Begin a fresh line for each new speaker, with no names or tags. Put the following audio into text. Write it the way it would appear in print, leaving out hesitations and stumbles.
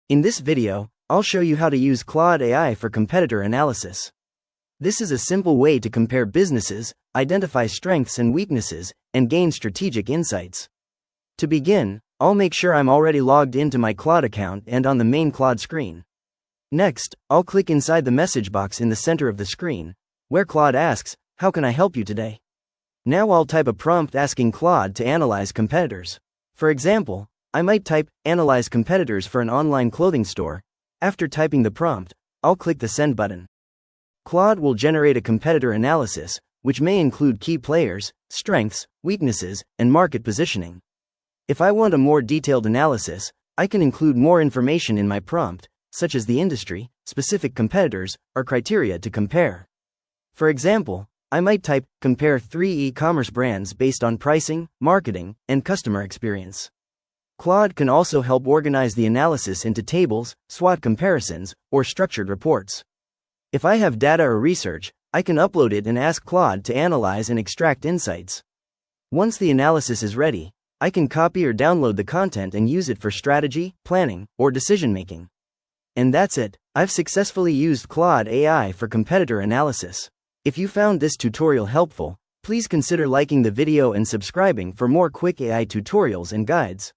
In this video, I'll show you how to use Claude AI for competitor analysis. This is a simple way to compare businesses, identify strengths and weaknesses, and gain strategic insights. To begin, I'll make sure I'm already logged into my Claude account and on the main Claude screen. Next, I'll click inside the message box in the center of the screen, where Claude asks, "How can I help you today?" Now I'll type a prompt asking Claude to analyze competitors. For example, I might type, "Analyze competitors for an online clothing store." After typing the prompt, I'll click the send button. Claude will generate a competitor analysis, which may include key players, strengths, weaknesses, and market positioning. If I want a more detailed analysis, I can include more information in my prompt, such as the industry, specific competitors, or criteria to compare. For example, I might type, "Compare 3 e-commerce brands based on pricing, marketing, and customer experience." Claude can also help organize the analysis into tables, SWOT comparisons, or structured reports. If I have data or research, I can upload it and ask Claude to analyze and extract insights. Once the analysis is ready, I can copy or download the content and use it for strategy, planning, or decision-making. And that's it. I've successfully used Claude AI for competitor analysis. If you found this tutorial helpful, please consider liking the video and subscribing for more quick AI tutorials and guides.